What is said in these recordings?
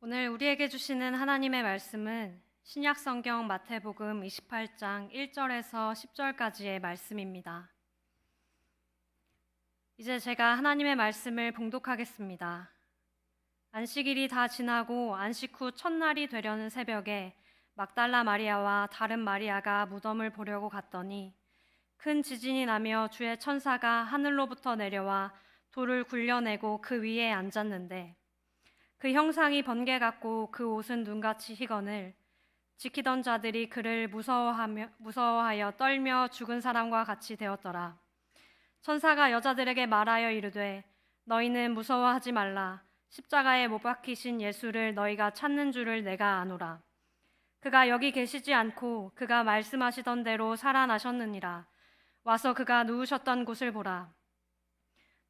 오늘 우리에게 주시는 하나님의 말씀은 신약 성경 마태복음 28장 1절에서 10절까지의 말씀입니다. 이제 제가 하나님의 말씀을 봉독하겠습니다. 안식일이 다 지나고 안식 후 첫날이 되려는 새벽에 막달라 마리아와 다른 마리아가 무덤을 보려고 갔더니 큰 지진이 나며 주의 천사가 하늘로부터 내려와 돌을 굴려내고 그 위에 앉았는데 그 형상이 번개 같고 그 옷은 눈같이 희거늘 지키던 자들이 그를 무서워하여 떨며 죽은 사람과 같이 되었더라. 천사가 여자들에게 말하여 이르되 너희는 무서워하지 말라. 십자가에 못 박히신 예수를 너희가 찾는 줄을 내가 아노라. 그가 여기 계시지 않고 그가 말씀하시던 대로 살아나셨느니라. 와서 그가 누우셨던 곳을 보라.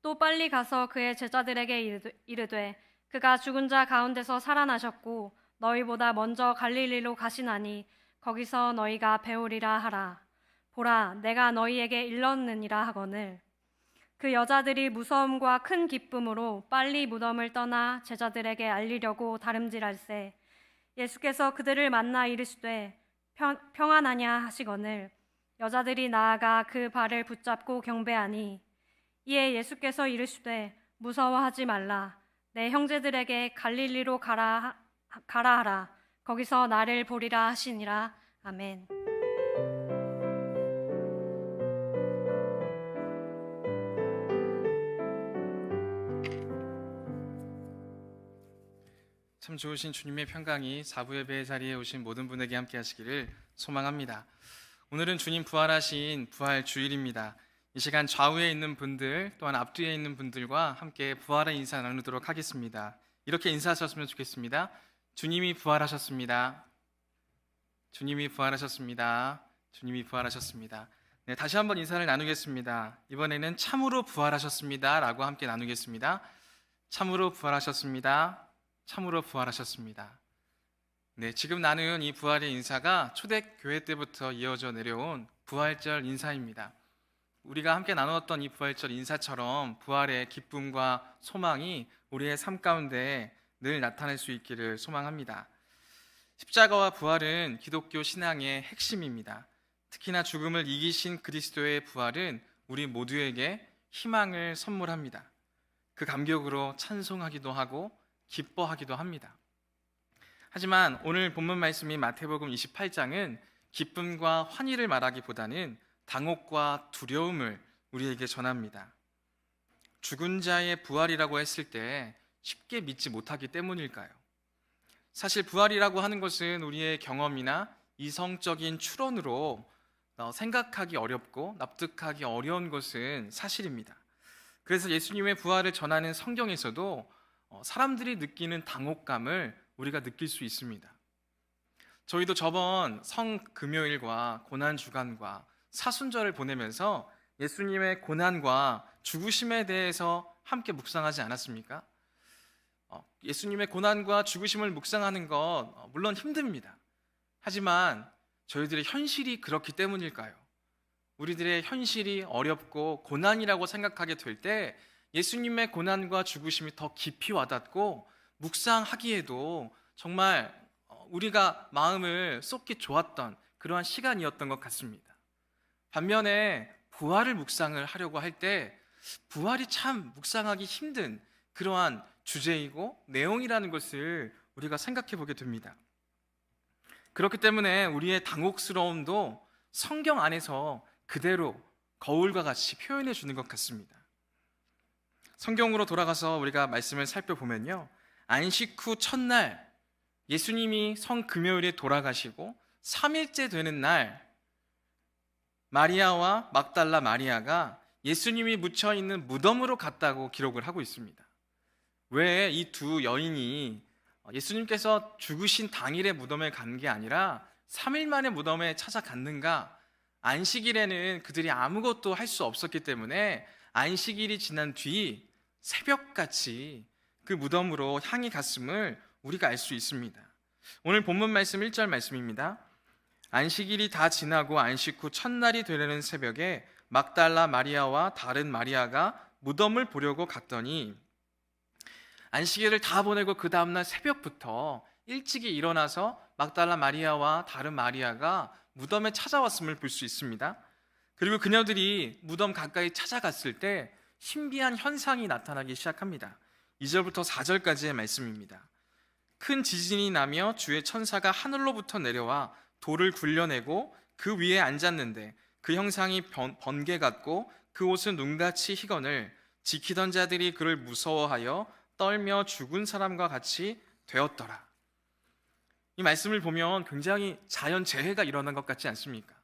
또 빨리 가서 그의 제자들에게 이르되 그가 죽은 자 가운데서 살아나셨고 너희보다 먼저 갈릴리로 가시나니 거기서 너희가 배우리라 하라. 보라, 내가 너희에게 일렀느니라 하거늘. 그 여자들이 무서움과 큰 기쁨으로 빨리 무덤을 떠나 제자들에게 알리려고 다름질할세 예수께서 그들을 만나 이르시되 평안하냐 하시거늘 여자들이 나아가 그 발을 붙잡고 경배하니 이에 예수께서 이르시되 무서워하지 말라. 내 형제들에게 갈릴리로 가라 하라. 거기서 나를 보리라 하시니라. 아멘. 참 좋으신 주님의 평강이 사부 예배의 자리에 오신 모든 분에게 함께 하시기를 소망합니다. 오늘은 주님 부활하신 부활 주일입니다. 이 시간 좌우에 있는 분들 또한 앞뒤에 있는 분들과 함께 부활의 인사 나누도록 하겠습니다. 이렇게 인사하셨으면 좋겠습니다. 주님이 부활하셨습니다. 주님이 부활하셨습니다. 주님이 부활하셨습니다. 네, 다시 한번 인사를 나누겠습니다. 이번에는 참으로 부활하셨습니다 라고 함께 나누겠습니다. 참으로 부활하셨습니다. 참으로 부활하셨습니다. 네, 지금 나눈 이 부활의 인사가 초대교회 때부터 이어져 내려온 부활절 인사입니다. 우리가 함께 나누었던 이 부활절 인사처럼 부활의 기쁨과 소망이 우리의 삶 가운데 늘 나타날 수 있기를 소망합니다. 십자가와 부활은 기독교 신앙의 핵심입니다. 특히나 죽음을 이기신 그리스도의 부활은 우리 모두에게 희망을 선물합니다. 그 감격으로 찬송하기도 하고 기뻐하기도 합니다. 하지만 오늘 본문 말씀인 마태복음 28장은 기쁨과 환희를 말하기보다는 당혹과 두려움을 우리에게 전합니다. 죽은 자의 부활이라고 했을 때 쉽게 믿지 못하기 때문일까요? 사실 부활이라고 하는 것은 우리의 경험이나 이성적인 추론으로 생각하기 어렵고 납득하기 어려운 것은 사실입니다. 그래서 예수님의 부활을 전하는 성경에서도 사람들이 느끼는 당혹감을 우리가 느낄 수 있습니다. 저희도 저번 성금요일과 고난주간과 사순절을 보내면서 예수님의 고난과 죽으심에 대해서 함께 묵상하지 않았습니까? 예수님의 고난과 죽으심을 묵상하는 것 물론 힘듭니다. 하지만 저희들의 현실이 그렇기 때문일까요? 우리들의 현실이 어렵고 고난이라고 생각하게 될 때 예수님의 고난과 죽으심이 더 깊이 와닿고 묵상하기에도 정말 우리가 마음을 쏟기 좋았던 그러한 시간이었던 것 같습니다. 반면에 부활을 묵상을 하려고 할 때 부활이 참 묵상하기 힘든 그러한 주제이고 내용이라는 것을 우리가 생각해 보게 됩니다. 그렇기 때문에 우리의 당혹스러움도 성경 안에서 그대로 거울과 같이 표현해 주는 것 같습니다. 성경으로 돌아가서 우리가 말씀을 살펴보면요, 안식 후 첫날 예수님이 성금요일에 돌아가시고 3일째 되는 날 마리아와 막달라 마리아가 예수님이 묻혀 있는 무덤으로 갔다고 기록을 하고 있습니다. 왜 이 두 여인이 예수님께서 죽으신 당일에 무덤에 간 게 아니라 3일 만에 무덤에 찾아갔는가? 안식일에는 그들이 아무것도 할 수 없었기 때문에 안식일이 지난 뒤 새벽같이 그 무덤으로 향해 갔음을 우리가 알 수 있습니다. 오늘 본문 말씀 1절 말씀입니다. 안식일이 다 지나고 안식 후 첫날이 되려는 새벽에 막달라 마리아와 다른 마리아가 무덤을 보려고 갔더니 안식일을 다 보내고 그 다음날 새벽부터 일찍이 일어나서 막달라 마리아와 다른 마리아가 무덤에 찾아왔음을 볼 수 있습니다. 그리고 그녀들이 무덤 가까이 찾아갔을 때 신비한 현상이 나타나기 시작합니다. 2절부터 4절까지의 말씀입니다. 큰 지진이 나며 주의 천사가 하늘로부터 내려와 돌을 굴려내고 그 위에 앉았는데 그 형상이 번개 같고 그 옷은 눈같이 희건을 지키던 자들이 그를 무서워하여 떨며 죽은 사람과 같이 되었더라. 이 말씀을 보면 굉장히 자연재해가 일어난 것 같지 않습니까?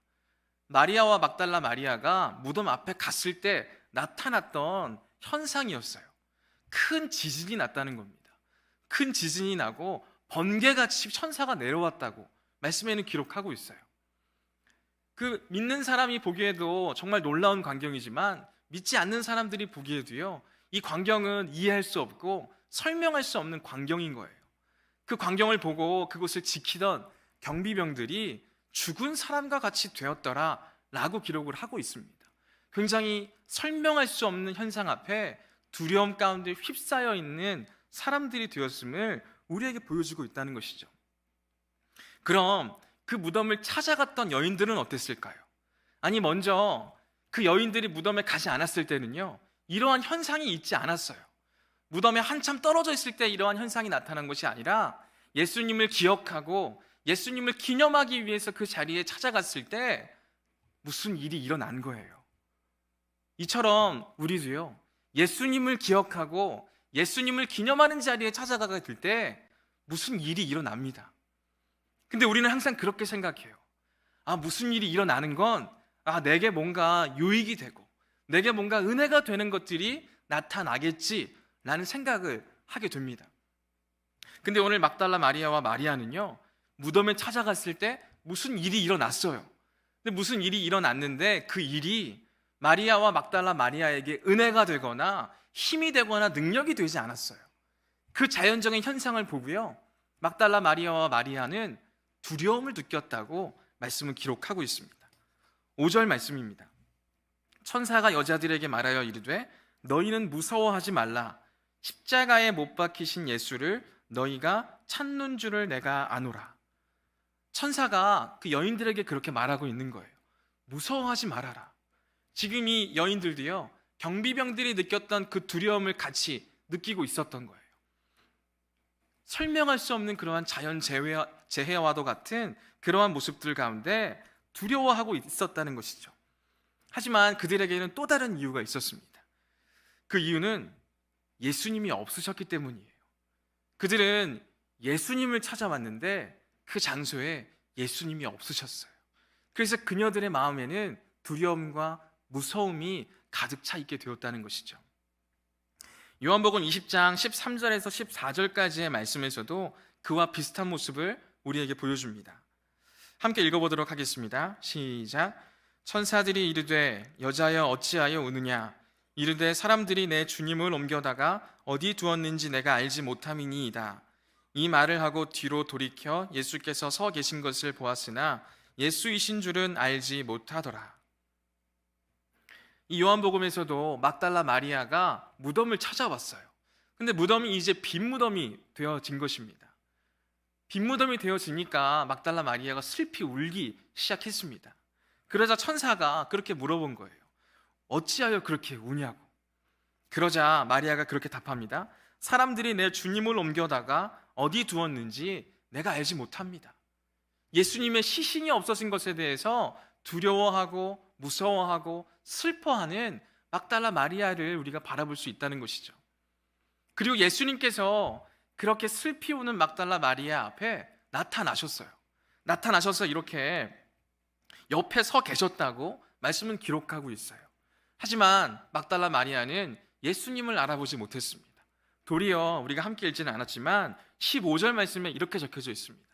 마리아와 막달라 마리아가 무덤 앞에 갔을 때 나타났던 현상이었어요. 큰 지진이 났다는 겁니다. 큰 지진이 나고 번개같이 천사가 내려왔다고 말씀에는 기록하고 있어요. 그 믿는 사람이 보기에도 정말 놀라운 광경이지만 믿지 않는 사람들이 보기에도요, 이 광경은 이해할 수 없고 설명할 수 없는 광경인 거예요. 그 광경을 보고 그곳을 지키던 경비병들이 죽은 사람과 같이 되었더라 라고 기록을 하고 있습니다. 굉장히 설명할 수 없는 현상 앞에 두려움 가운데 휩싸여 있는 사람들이 되었음을 우리에게 보여주고 있다는 것이죠. 그럼 그 무덤을 찾아갔던 여인들은 어땠을까요? 아니, 먼저 그 여인들이 무덤에 가지 않았을 때는요, 이러한 현상이 있지 않았어요. 무덤에 한참 떨어져 있을 때 이러한 현상이 나타난 것이 아니라 예수님을 기억하고 예수님을 기념하기 위해서 그 자리에 찾아갔을 때 무슨 일이 일어난 거예요. 이처럼 우리도요, 예수님을 기억하고 예수님을 기념하는 자리에 찾아가게 될 때 무슨 일이 일어납니다. 근데 우리는 항상 그렇게 생각해요. 무슨 일이 일어나는 건 내게 뭔가 유익이 되고 내게 뭔가 은혜가 되는 것들이 나타나겠지라는 생각을 하게 됩니다. 근데 오늘 막달라 마리아와 마리아는요, 무덤에 찾아갔을 때 무슨 일이 일어났어요. 근데 무슨 일이 일어났는데 그 일이 마리아와 막달라 마리아에게 은혜가 되거나 힘이 되거나 능력이 되지 않았어요. 그 자연적인 현상을 보고요, 막달라 마리아와 마리아는 두려움을 느꼈다고 말씀을 기록하고 있습니다. 5절 말씀입니다. 천사가 여자들에게 말하여 이르되 너희는 무서워하지 말라. 십자가에 못 박히신 예수를 너희가 찾는 줄을 내가 아노라. 천사가 그 여인들에게 그렇게 말하고 있는 거예요. 무서워하지 말아라. 지금 이 여인들도요, 경비병들이 느꼈던 그 두려움을 같이 느끼고 있었던 거예요. 설명할 수 없는 그러한 자연재해와도 같은 그러한 모습들 가운데 두려워하고 있었다는 것이죠. 하지만 그들에게는 또 다른 이유가 있었습니다. 그 이유는 예수님이 없으셨기 때문이에요. 그들은 예수님을 찾아왔는데 그 장소에 예수님이 없으셨어요. 그래서 그녀들의 마음에는 두려움과 무서움이 가득 차 있게 되었다는 것이죠. 요한복음 20장 13절에서 14절까지의 말씀에서도 그와 비슷한 모습을 우리에게 보여줍니다. 함께 읽어보도록 하겠습니다. 시작. 천사들이 이르되 여자여 어찌하여 우느냐. 이르되 사람들이 내 주님을 옮겨다가 어디 두었는지 내가 알지 못함이니이다. 이 말을 하고 뒤로 돌이켜 예수께서 서 계신 것을 보았으나 예수이신 줄은 알지 못하더라. 이 요한복음에서도 막달라 마리아가 무덤을 찾아왔어요. 근데 무덤이 이제 빈 무덤이 되어진 것입니다. 빈 무덤이 되어지니까 막달라 마리아가 슬피 울기 시작했습니다. 그러자 천사가 그렇게 물어본 거예요. 어찌하여 그렇게 우냐고. 그러자 마리아가 그렇게 답합니다. 사람들이 내 주님을 옮겨다가 어디 두었는지 내가 알지 못합니다. 예수님의 시신이 없어진 것에 대해서 두려워하고 무서워하고 슬퍼하는 막달라 마리아를 우리가 바라볼 수 있다는 것이죠. 그리고 예수님께서 그렇게 슬피 우는 막달라 마리아 앞에 나타나셨어요. 나타나셔서 이렇게 옆에 서 계셨다고 말씀은 기록하고 있어요. 하지만 막달라 마리아는 예수님을 알아보지 못했습니다. 도리어 우리가 함께 읽지는 않았지만 15절 말씀에 이렇게 적혀져 있습니다.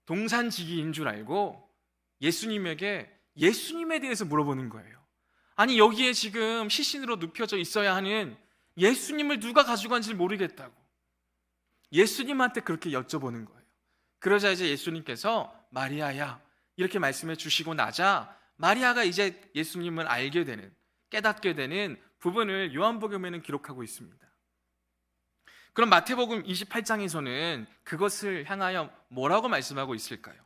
동산지기인 줄 알고 예수님에게 예수님에 대해서 물어보는 거예요. 아니, 여기에 지금 시신으로 눕혀져 있어야 하는 예수님을 누가 가져간지 모르겠다고 예수님한테 그렇게 여쭤보는 거예요. 그러자 이제 예수님께서 마리아야 이렇게 말씀해 주시고 나자 마리아가 이제 예수님을 알게 되는, 깨닫게 되는 부분을 요한복음에는 기록하고 있습니다. 그럼 마태복음 28장에서는 그것을 향하여 뭐라고 말씀하고 있을까요?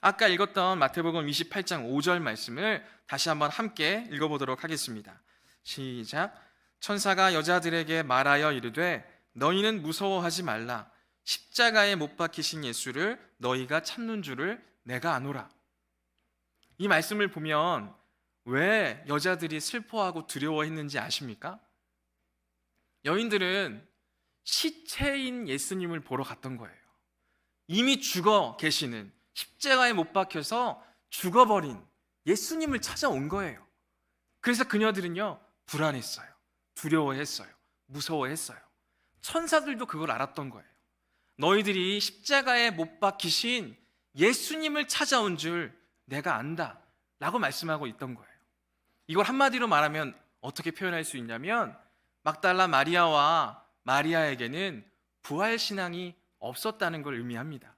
아까 읽었던 마태복음 28장 5절 말씀을 다시 한번 함께 읽어보도록 하겠습니다. 시작. 천사가 여자들에게 말하여 이르되 너희는 무서워하지 말라. 십자가에 못 박히신 예수를 너희가 찾는 줄을 내가 아노라. 이 말씀을 보면 왜 여자들이 슬퍼하고 두려워했는지 아십니까? 여인들은 시체인 예수님을 보러 갔던 거예요. 이미 죽어 계시는, 십자가에 못 박혀서 죽어버린 예수님을 찾아온 거예요. 그래서 그녀들은요, 불안했어요. 두려워했어요. 무서워했어요. 천사들도 그걸 알았던 거예요. 너희들이 십자가에 못 박히신 예수님을 찾아온 줄 내가 안다 라고 말씀하고 있던 거예요. 이걸 한마디로 말하면 어떻게 표현할 수 있냐면, 막달라 마리아와 마리아에게는 부활신앙이 없었다는 걸 의미합니다.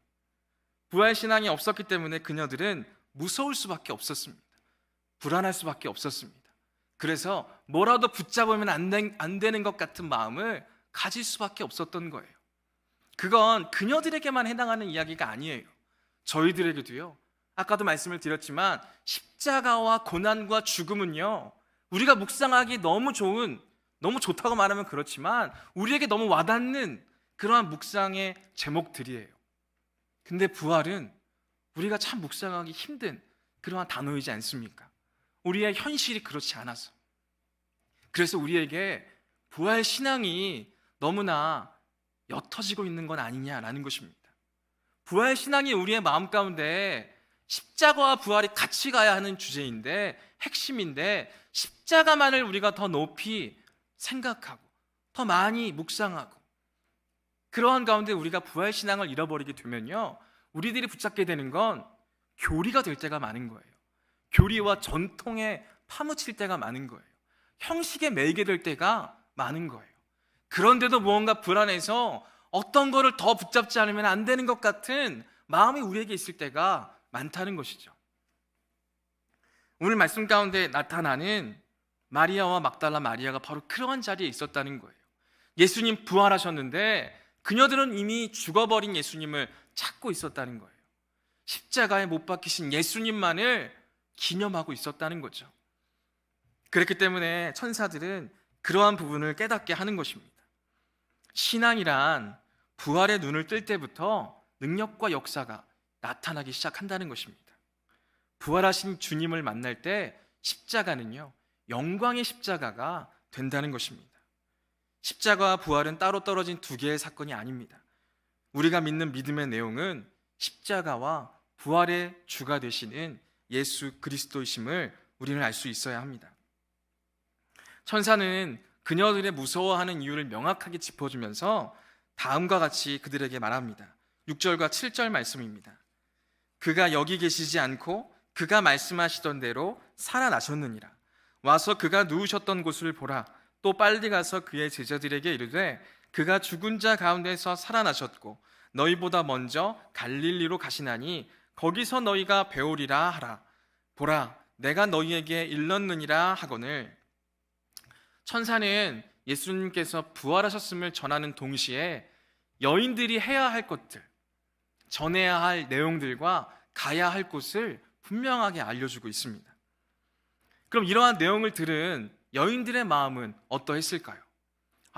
부활신앙이 없었기 때문에 그녀들은 무서울 수밖에 없었습니다. 불안할 수밖에 없었습니다. 그래서 뭐라도 붙잡으면 안 되는 것 같은 마음을 가질 수밖에 없었던 거예요. 그건 그녀들에게만 해당하는 이야기가 아니에요. 저희들에게도요. 아까도 말씀을 드렸지만 십자가와 고난과 죽음은요, 우리가 묵상하기 너무 좋다고 말하면 그렇지만 우리에게 너무 와닿는 그러한 묵상의 제목들이에요. 근데 부활은 우리가 참 묵상하기 힘든 그러한 단어이지 않습니까? 우리의 현실이 그렇지 않아서. 그래서 우리에게 부활 신앙이 너무나 옅어지고 있는 건 아니냐라는 것입니다. 부활 신앙이 우리의 마음 가운데 십자가와 부활이 같이 가야 하는 주제인데, 핵심인데, 십자가만을 우리가 더 높이 생각하고 더 많이 묵상하고, 그러한 가운데 우리가 부활 신앙을 잃어버리게 되면요, 우리들이 붙잡게 되는 건 교리가 될 때가 많은 거예요. 교리와 전통에 파묻힐 때가 많은 거예요. 형식에 매이게 될 때가 많은 거예요. 그런데도 무언가 불안해서 어떤 거를 더 붙잡지 않으면 안 되는 것 같은 마음이 우리에게 있을 때가 많다는 것이죠. 오늘 말씀 가운데 나타나는 마리아와 막달라 마리아가 바로 그러한 자리에 있었다는 거예요. 예수님 부활하셨는데 그녀들은 이미 죽어버린 예수님을 찾고 있었다는 거예요. 십자가에 못 박히신 예수님만을 기념하고 있었다는 거죠. 그렇기 때문에 천사들은 그러한 부분을 깨닫게 하는 것입니다. 신앙이란 부활의 눈을 뜰 때부터 능력과 역사가 나타나기 시작한다는 것입니다. 부활하신 주님을 만날 때 십자가는요, 영광의 십자가가 된다는 것입니다. 십자가와 부활은 따로 떨어진 두 개의 사건이 아닙니다. 우리가 믿는 믿음의 내용은 십자가와 부활의 주가 되시는 예수 그리스도이심을 우리는 알 수 있어야 합니다. 천사는 그녀들의 무서워하는 이유를 명확하게 짚어주면서 다음과 같이 그들에게 말합니다. 6절과 7절 말씀입니다. 그가 여기 계시지 않고 그가 말씀하시던 대로 살아나셨느니라. 와서 그가 누우셨던 곳을 보라. 또 빨리 가서 그의 제자들에게 이르되 그가 죽은 자 가운데서 살아나셨고 너희보다 먼저 갈릴리로 가시나니 거기서 너희가 배우리라 하라. 보라, 내가 너희에게 일렀느니라 하거늘. 천사는 예수님께서 부활하셨음을 전하는 동시에 여인들이 해야 할 것들, 전해야 할 내용들과 가야 할 곳을 분명하게 알려주고 있습니다. 그럼 이러한 내용을 들은 여인들의 마음은 어떠했을까요?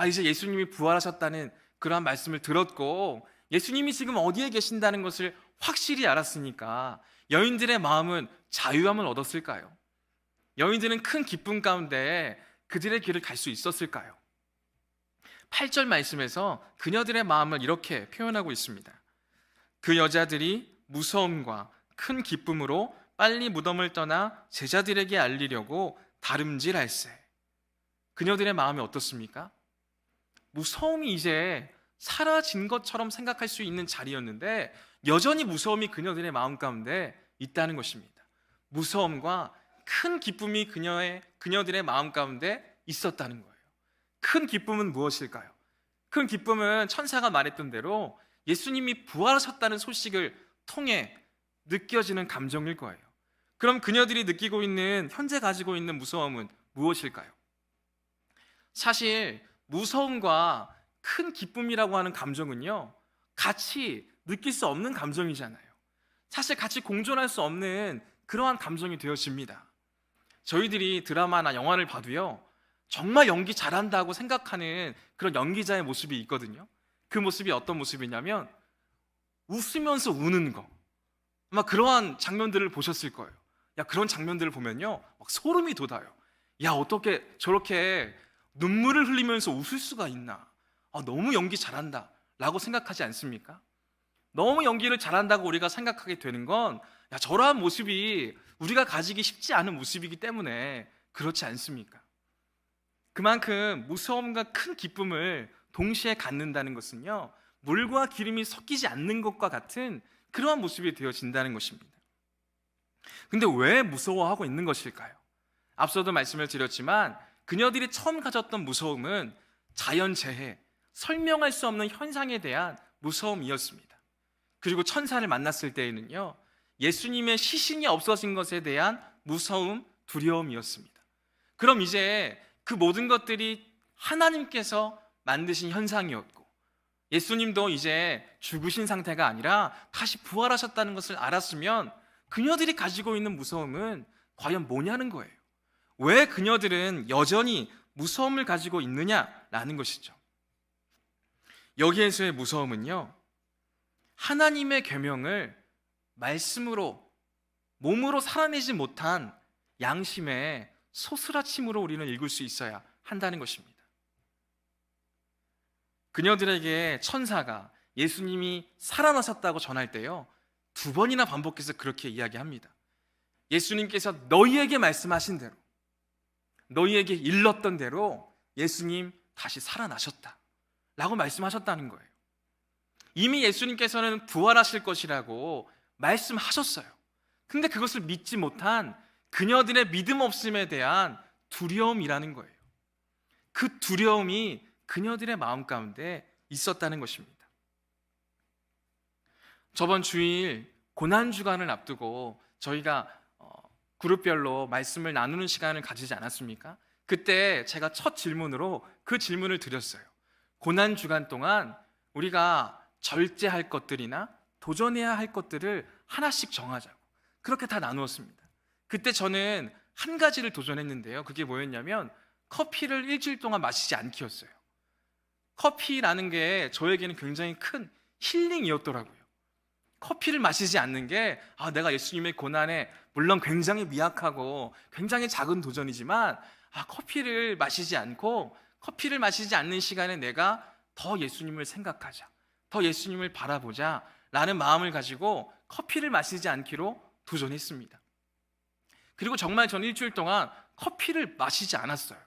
이제 예수님이 부활하셨다는 그러한 말씀을 들었고 예수님이 지금 어디에 계신다는 것을 확실히 알았으니까 여인들의 마음은 자유함을 얻었을까요? 여인들은 큰 기쁨 가운데 그들의 길을 갈 수 있었을까요? 8절 말씀에서 그녀들의 마음을 이렇게 표현하고 있습니다. 그 여자들이 무서움과 큰 기쁨으로 빨리 무덤을 떠나 제자들에게 알리려고 다름질할세. 그녀들의 마음이 어떻습니까? 무서움이 이제 사라진 것처럼 생각할 수 있는 자리였는데 여전히 무서움이 그녀들의 마음 가운데 있다는 것입니다. 무서움과 큰 기쁨이 그녀들의 마음 가운데 있었다는 거예요. 큰 기쁨은 무엇일까요? 큰 기쁨은 천사가 말했던 대로 예수님이 부활하셨다는 소식을 통해 느껴지는 감정일 거예요. 그럼 그녀들이 느끼고 있는, 현재 가지고 있는 무서움은 무엇일까요? 사실 무서움과 큰 기쁨이라고 하는 감정은요, 같이 느낄 수 없는 감정이잖아요. 사실 같이 공존할 수 없는 그러한 감정이 되어집니다. 저희들이 드라마나 영화를 봐도요, 정말 연기 잘한다고 생각하는 그런 연기자의 모습이 있거든요. 그 모습이 어떤 모습이냐면 웃으면서 우는 거. 아마 그러한 장면들을 보셨을 거예요. 야, 그런 장면들을 보면요, 막 소름이 돋아요. 야, 어떻게 저렇게 눈물을 흘리면서 웃을 수가 있나? 너무 연기 잘한다 라고 생각하지 않습니까? 너무 연기를 잘한다고 우리가 생각하게 되는 건, 야, 저러한 모습이 우리가 가지기 쉽지 않은 모습이기 때문에 그렇지 않습니까? 그만큼 무서움과 큰 기쁨을 동시에 갖는다는 것은요, 물과 기름이 섞이지 않는 것과 같은 그러한 모습이 되어진다는 것입니다. 근데 왜 무서워하고 있는 것일까요? 앞서도 말씀을 드렸지만 그녀들이 처음 가졌던 무서움은 자연재해, 설명할 수 없는 현상에 대한 무서움이었습니다. 그리고 천사를 만났을 때에는요, 예수님의 시신이 없어진 것에 대한 무서움, 두려움이었습니다. 그럼 이제 그 모든 것들이 하나님께서 만드신 현상이었고, 예수님도 이제 죽으신 상태가 아니라 다시 부활하셨다는 것을 알았으면 그녀들이 가지고 있는 무서움은 과연 뭐냐는 거예요. 왜 그녀들은 여전히 무서움을 가지고 있느냐라는 것이죠. 여기에서의 무서움은요, 하나님의 계명을 말씀으로, 몸으로 살아내지 못한 양심의 소스라침으로 우리는 읽을 수 있어야 한다는 것입니다. 그녀들에게 천사가 예수님이 살아나셨다고 전할 때요, 2번이나 반복해서 그렇게 이야기합니다. 예수님께서 너희에게 말씀하신 대로, 너희에게 일렀던 대로 예수님 다시 살아나셨다 라고 말씀하셨다는 거예요. 이미 예수님께서는 부활하실 것이라고 말씀하셨어요. 근데 그것을 믿지 못한 그녀들의 믿음 없음에 대한 두려움이라는 거예요. 그 두려움이 그녀들의 마음 가운데 있었다는 것입니다. 저번 주일 고난주간을 앞두고 저희가 그룹별로 말씀을 나누는 시간을 가지지 않았습니까? 그때 제가 첫 질문으로 그 질문을 드렸어요. 고난주간 동안 우리가 절제할 것들이나 도전해야 할 것들을 하나씩 정하자고, 그렇게 다 나누었습니다. 그때 저는 한 가지를 도전했는데요, 그게 뭐였냐면 커피를 일주일 동안 마시지 않기였어요. 커피라는 게 저에게는 굉장히 큰 힐링이었더라고요. 커피를 마시지 않는 게 내가 예수님의 고난에 물론 굉장히 미약하고 굉장히 작은 도전이지만 커피를 마시지 않고, 커피를 마시지 않는 시간에 내가 더 예수님을 생각하자, 더 예수님을 바라보자 라는 마음을 가지고 커피를 마시지 않기로 도전했습니다. 그리고 정말 저는 일주일 동안 커피를 마시지 않았어요.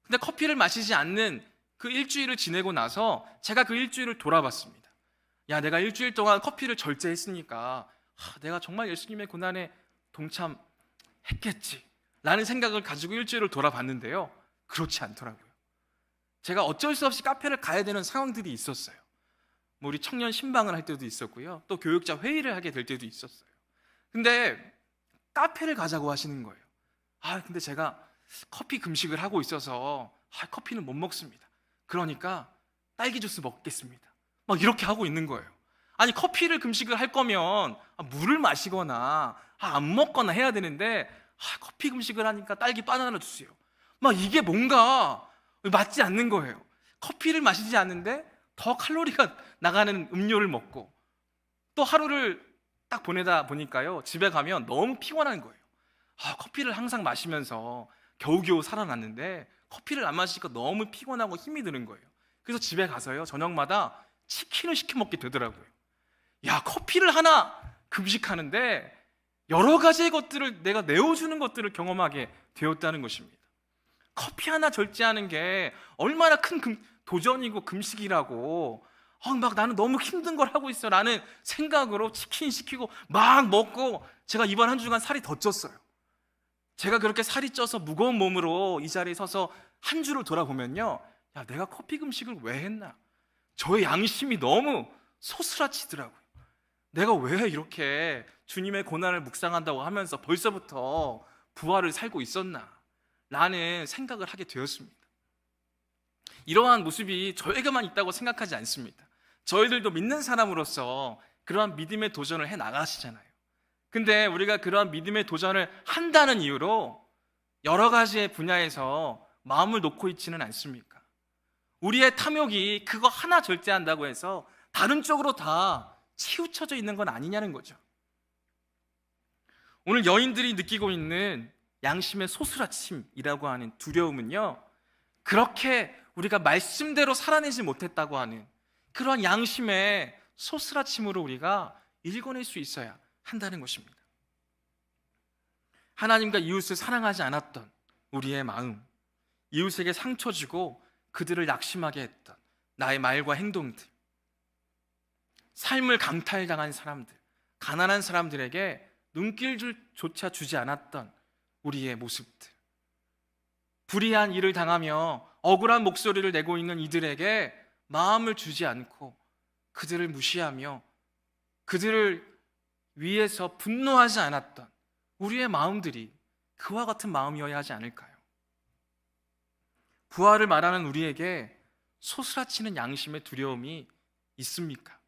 근데 커피를 마시지 않는 그 일주일을 지내고 나서 제가 그 일주일을 돌아봤습니다. 야, 내가 일주일 동안 커피를 절제했으니까 내가 정말 예수님의 고난에 동참했겠지 라는 생각을 가지고 일주일을 돌아봤는데요, 그렇지 않더라고요. 제가 어쩔 수 없이 카페를 가야 되는 상황들이 있었어요. 우리 청년 신방을 할 때도 있었고요, 또 교육자 회의를 하게 될 때도 있었어요. 근데 카페를 가자고 하시는 거예요. 근데 제가 커피 금식을 하고 있어서 커피는 못 먹습니다. 그러니까 딸기 주스 먹겠습니다. 막 이렇게 하고 있는 거예요. 아니, 커피를 금식을 할 거면 물을 마시거나 안 먹거나 해야 되는데 커피 금식을 하니까 딸기 바나나 주스요. 막 이게 뭔가 맞지 않는 거예요. 커피를 마시지 않는데 더 칼로리가 나가는 음료를 먹고, 또 하루를 딱 보내다 보니까요, 집에 가면 너무 피곤한 거예요. 커피를 항상 마시면서 겨우겨우 살아났는데 커피를 안 마시니까 너무 피곤하고 힘이 드는 거예요. 그래서 집에 가서요, 저녁마다 치킨을 시켜 먹게 되더라고요. 야, 커피를 하나 금식하는데 여러 가지의 것들을, 내가 내어주는 것들을 경험하게 되었다는 것입니다. 커피 하나 절제하는 게 얼마나 큰 도전이고 금식이라고, 막 나는 너무 힘든 걸 하고 있어 라는 생각으로 치킨 시키고 막 먹고, 제가 이번 한 주간 살이 더 쪘어요. 제가 그렇게 살이 쪄서 무거운 몸으로 이 자리에 서서 한 주를 돌아보면요, 야, 내가 커피 금식을 왜 했나? 저의 양심이 너무 소스라치더라고요. 내가 왜 이렇게 주님의 고난을 묵상한다고 하면서 벌써부터 부활을 살고 있었나? 라는 생각을 하게 되었습니다. 이러한 모습이 저에게만 있다고 생각하지 않습니다. 저희들도 믿는 사람으로서 그러한 믿음의 도전을 해 나가시잖아요. 근데 우리가 그러한 믿음의 도전을 한다는 이유로 여러 가지의 분야에서 마음을 놓고 있지는 않습니까? 우리의 탐욕이 그거 하나 절제한다고 해서 다른 쪽으로 다 치우쳐져 있는 건 아니냐는 거죠. 오늘 여인들이 느끼고 있는 양심의 소스라침이라고 하는 두려움은요, 그렇게 우리가 말씀대로 살아내지 못했다고 하는 그러한 양심의 소스라침으로 우리가 읽어낼 수 있어야 한다는 것입니다. 하나님과 이웃을 사랑하지 않았던 우리의 마음, 이웃에게 상처 주고 그들을 낙심하게 했던 나의 말과 행동들, 삶을 강탈당한 사람들, 가난한 사람들에게 눈길조차 주지 않았던 우리의 모습들, 불의한 일을 당하며 억울한 목소리를 내고 있는 이들에게 마음을 주지 않고 그들을 무시하며 그들을 위해서 분노하지 않았던 우리의 마음들이 그와 같은 마음이어야 하지 않을까요? 부활을 말하는 우리에게 소스라치는 양심의 두려움이 있습니까?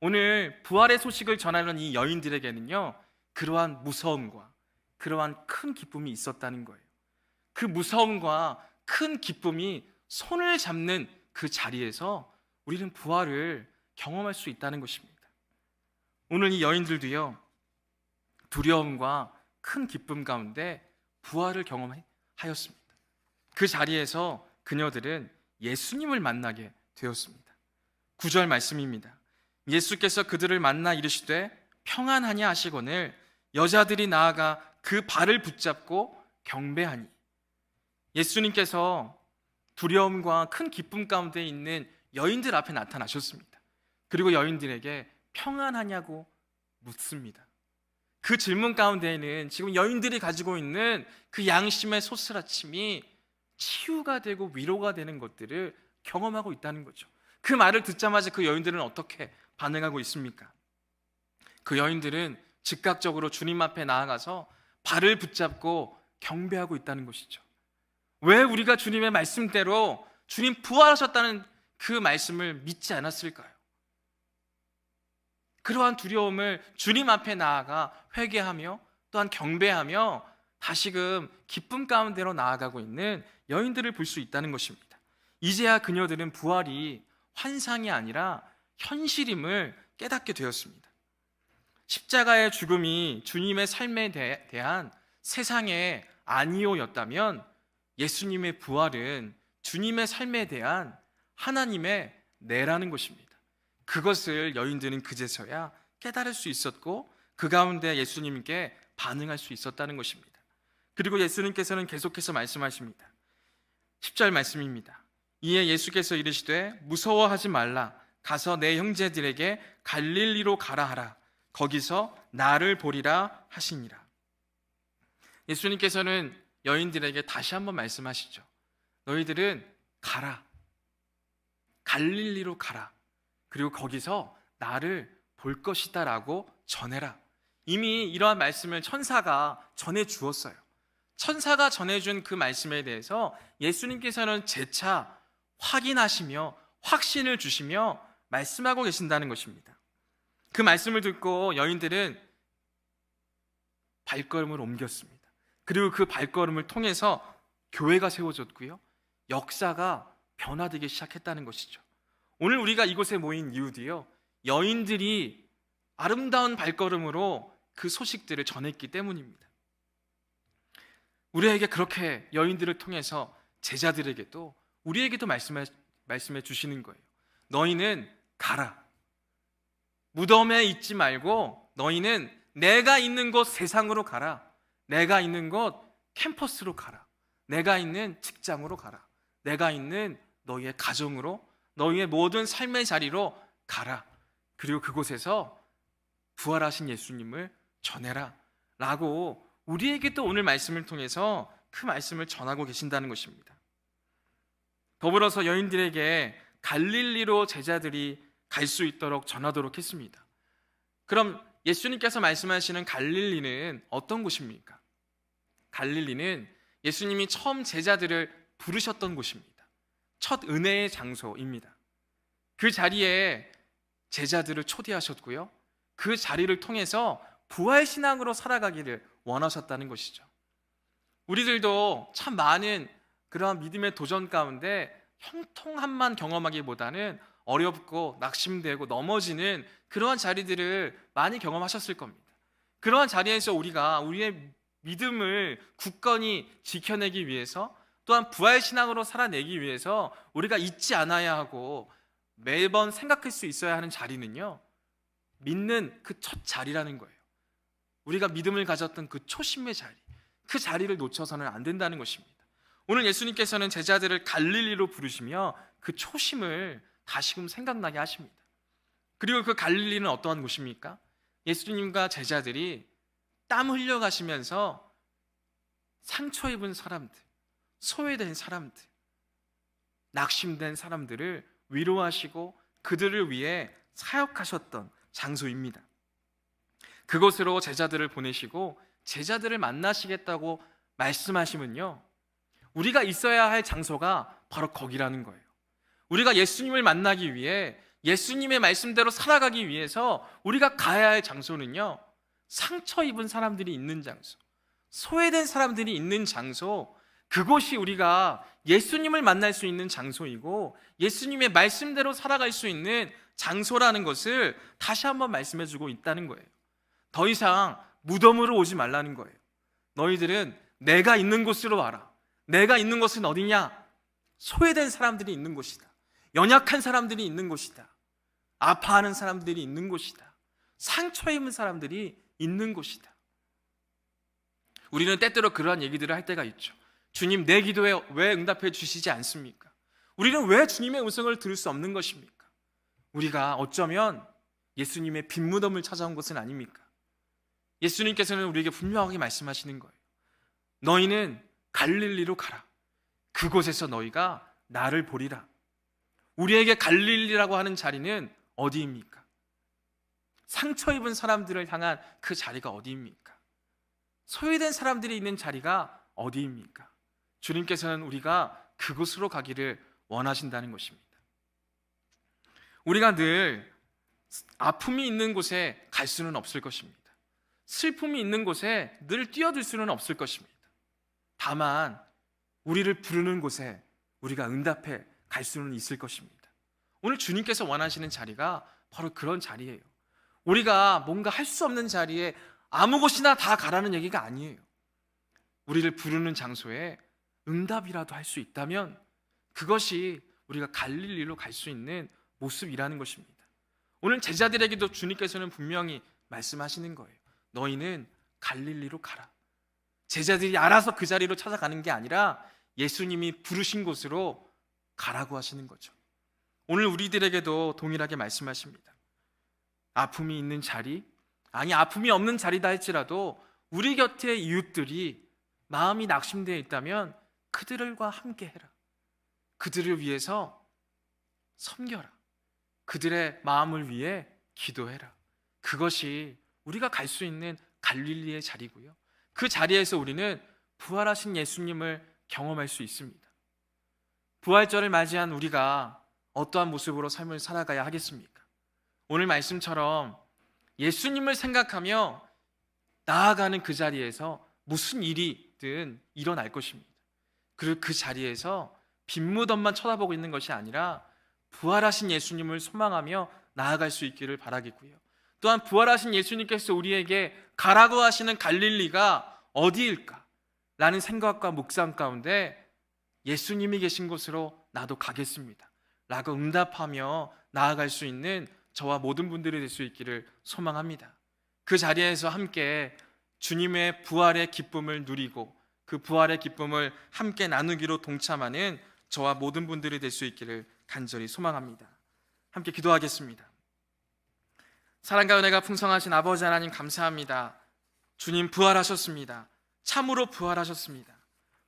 오늘 부활의 소식을 전하는 이 여인들에게는요, 그러한 무서움과 그러한 큰 기쁨이 있었다는 거예요. 그 무서움과 큰 기쁨이 손을 잡는 그 자리에서 우리는 부활을 경험할 수 있다는 것입니다. 오늘 이 여인들도요, 두려움과 큰 기쁨 가운데 부활을 경험하였습니다. 그 자리에서 그녀들은 예수님을 만나게 되었습니다. 9절 말씀입니다. 예수께서 그들을 만나 이르시되 평안하냐 하시거늘 여자들이 나아가 그 발을 붙잡고 경배하니. 예수님께서 두려움과 큰 기쁨 가운데 있는 여인들 앞에 나타나셨습니다. 그리고 여인들에게 평안하냐고 묻습니다. 그 질문 가운데에는 지금 여인들이 가지고 있는 그 양심의 소스라침이 치유가 되고 위로가 되는 것들을 경험하고 있다는 거죠. 그 말을 듣자마자 그 여인들은 어떻게 반응하고 있습니까? 그 여인들은 즉각적으로 주님 앞에 나아가서 발을 붙잡고 경배하고 있다는 것이죠. 왜 우리가 주님의 말씀대로 주님 부활하셨다는 그 말씀을 믿지 않았을까요? 그러한 두려움을 주님 앞에 나아가 회개하며 또한 경배하며 다시금 기쁨 가운데로 나아가고 있는 여인들을 볼 수 있다는 것입니다. 이제야 그녀들은 부활이 환상이 아니라 현실임을 깨닫게 되었습니다. 십자가의 죽음이 주님의 삶에 대한 세상의 아니오였다면 예수님의 부활은 주님의 삶에 대한 하나님의 네라는 것입니다. 그것을 여인들은 그제서야 깨달을 수 있었고 그 가운데 예수님께 반응할 수 있었다는 것입니다. 그리고 예수님께서는 계속해서 말씀하십니다. 10절 말씀입니다. 이에 예수께서 이르시되 무서워하지 말라. 가서 내 형제들에게 갈릴리로 가라 하라. 거기서 나를 보리라 하시니라. 예수님께서는 여인들에게 다시 한번 말씀하시죠. 너희들은 가라. 갈릴리로 가라. 그리고 거기서 나를 볼 것이다 라고 전해라. 이미 이러한 말씀을 천사가 전해 주었어요. 천사가 전해준 그 말씀에 대해서 예수님께서는 재차 확인하시며 확신을 주시며 말씀하고 계신다는 것입니다. 그 말씀을 듣고 여인들은 발걸음을 옮겼습니다. 그리고 그 발걸음을 통해서 교회가 세워졌고요, 역사가 변화되기 시작했다는 것이죠. 오늘 우리가 이곳에 모인 이유도요, 여인들이 아름다운 발걸음으로 그 소식들을 전했기 때문입니다. 우리에게 그렇게 여인들을 통해서 제자들에게도 우리에게도 말씀해 주시는 거예요. 너희는 가라. 무덤에 있지 말고 너희는 내가 있는 곳 세상으로 가라. 내가 있는 곳 캠퍼스로 가라. 내가 있는 직장으로 가라. 내가 있는 너희의 가정으로, 너희의 모든 삶의 자리로 가라. 그리고 그곳에서 부활하신 예수님을 전해라 라고 우리에게 또 오늘 말씀을 통해서 그 말씀을 전하고 계신다는 것입니다. 더불어서 여인들에게 갈릴리로 제자들이 갈 수 있도록 전하도록 했습니다. 그럼 예수님께서 말씀하시는 갈릴리는 어떤 곳입니까? 갈릴리는 예수님이 처음 제자들을 부르셨던 곳입니다. 첫 은혜의 장소입니다. 그 자리에 제자들을 초대하셨고요. 그 자리를 통해서 부활신앙으로 살아가기를 원하셨다는 것이죠. 우리들도 참 많은 그러한 믿음의 도전 가운데 형통함만 경험하기보다는 어렵고 낙심되고 넘어지는 그러한 자리들을 많이 경험하셨을 겁니다. 그러한 자리에서 우리가 우리의 믿음을 굳건히 지켜내기 위해서, 또한 부활신앙으로 살아내기 위해서 우리가 잊지 않아야 하고 매번 생각할 수 있어야 하는 자리는요, 믿는 그 첫 자리라는 거예요. 우리가 믿음을 가졌던 그 초심의 자리, 그 자리를 놓쳐서는 안 된다는 것입니다. 오늘 예수님께서는 제자들을 갈릴리로 부르시며 그 초심을 다시금 생각나게 하십니다. 그리고 그 갈릴리는 어떠한 곳입니까? 예수님과 제자들이 땀 흘려가시면서 상처 입은 사람들, 소외된 사람들, 낙심된 사람들을 위로하시고 그들을 위해 사역하셨던 장소입니다. 그곳으로 제자들을 보내시고 제자들을 만나시겠다고 말씀하시면요, 우리가 있어야 할 장소가 바로 거기라는 거예요. 우리가 예수님을 만나기 위해, 예수님의 말씀대로 살아가기 위해서 우리가 가야 할 장소는요, 상처 입은 사람들이 있는 장소, 소외된 사람들이 있는 장소, 그곳이 우리가 예수님을 만날 수 있는 장소이고 예수님의 말씀대로 살아갈 수 있는 장소라는 것을 다시 한번 말씀해 주고 있다는 거예요. 더 이상 무덤으로 오지 말라는 거예요. 너희들은 내가 있는 곳으로 와라. 내가 있는 곳은 어디냐? 소외된 사람들이 있는 곳이다. 연약한 사람들이 있는 곳이다. 아파하는 사람들이 있는 곳이다. 상처 입은 사람들이 있는 곳이다. 우리는 때때로 그러한 얘기들을 할 때가 있죠. 주님, 내 기도에 왜 응답해 주시지 않습니까? 우리는 왜 주님의 음성을 들을 수 없는 것입니까? 우리가 어쩌면 예수님의 빈 무덤을 찾아온 것은 아닙니까? 예수님께서는 우리에게 분명하게 말씀하시는 거예요. 너희는 갈릴리로 가라. 그곳에서 너희가 나를 보리라. 우리에게 갈릴리라고 하는 자리는 어디입니까? 상처 입은 사람들을 향한 그 자리가 어디입니까? 소외된 사람들이 있는 자리가 어디입니까? 주님께서는 우리가 그곳으로 가기를 원하신다는 것입니다. 우리가 늘 아픔이 있는 곳에 갈 수는 없을 것입니다. 슬픔이 있는 곳에 늘 뛰어들 수는 없을 것입니다. 다만 우리를 부르는 곳에 우리가 응답해 갈 수는 있을 것입니다. 오늘 주님께서 원하시는 자리가 바로 그런 자리예요. 우리가 뭔가 할 수 없는 자리에 아무 곳이나 다 가라는 얘기가 아니에요. 우리를 부르는 장소에 응답이라도 할 수 있다면 그것이 우리가 갈릴리로 갈 수 있는 모습이라는 것입니다. 오늘 제자들에게도 주님께서는 분명히 말씀하시는 거예요. 너희는 갈릴리로 가라. 제자들이 알아서 그 자리로 찾아가는 게 아니라 예수님이 부르신 곳으로 가라고 하시는 거죠. 오늘 우리들에게도 동일하게 말씀하십니다. 아픔이 있는 자리, 아니 아픔이 없는 자리다 할지라도 우리 곁에 이웃들이 마음이 낙심되어 있다면 그들과 함께 해라. 그들을 위해서 섬겨라. 그들의 마음을 위해 기도해라. 그것이 우리가 갈 수 있는 갈릴리의 자리고요. 그 자리에서 우리는 부활하신 예수님을 경험할 수 있습니다. 부활절을 맞이한 우리가 어떠한 모습으로 삶을 살아가야 하겠습니까? 오늘 말씀처럼 예수님을 생각하며 나아가는 그 자리에서 무슨 일이든 일어날 것입니다. 그리고 그 자리에서 빈 무덤만 쳐다보고 있는 것이 아니라 부활하신 예수님을 소망하며 나아갈 수 있기를 바라겠고요. 또한 부활하신 예수님께서 우리에게 가라고 하시는 갈릴리가 어디일까? 라는 생각과 묵상 가운데 예수님이 계신 곳으로 나도 가겠습니다. 라고 응답하며 나아갈 수 있는 저와 모든 분들이 될 수 있기를 소망합니다. 그 자리에서 함께 주님의 부활의 기쁨을 누리고 그 부활의 기쁨을 함께 나누기로 동참하는 저와 모든 분들이 될 수 있기를 간절히 소망합니다. 함께 기도하겠습니다. 사랑과 은혜가 풍성하신 아버지 하나님 감사합니다. 주님 부활하셨습니다. 참으로 부활하셨습니다.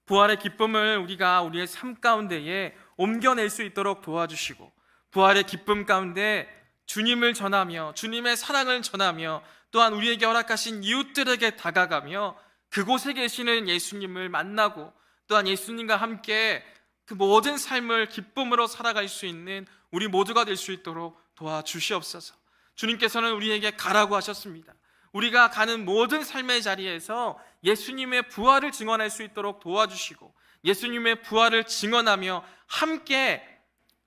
부활의 기쁨을 우리가 우리의 삶 가운데에 옮겨낼 수 있도록 도와주시고 부활의 기쁨 가운데 주님을 전하며 주님의 사랑을 전하며 또한 우리에게 허락하신 이웃들에게 다가가며 그곳에 계시는 예수님을 만나고 또한 예수님과 함께 그 모든 삶을 기쁨으로 살아갈 수 있는 우리 모두가 될 수 있도록 도와주시옵소서. 주님께서는 우리에게 가라고 하셨습니다. 우리가 가는 모든 삶의 자리에서 예수님의 부활을 증언할 수 있도록 도와주시고, 예수님의 부활을 증언하며 함께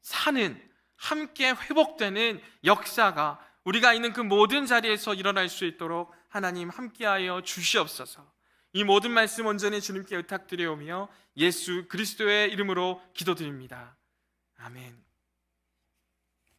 사는, 함께 회복되는 역사가 우리가 있는 그 모든 자리에서 일어날 수 있도록 하나님 함께하여 주시옵소서. 이 모든 말씀 온전히 주님께 의탁드려오며 예수 그리스도의 이름으로 기도드립니다. 아멘.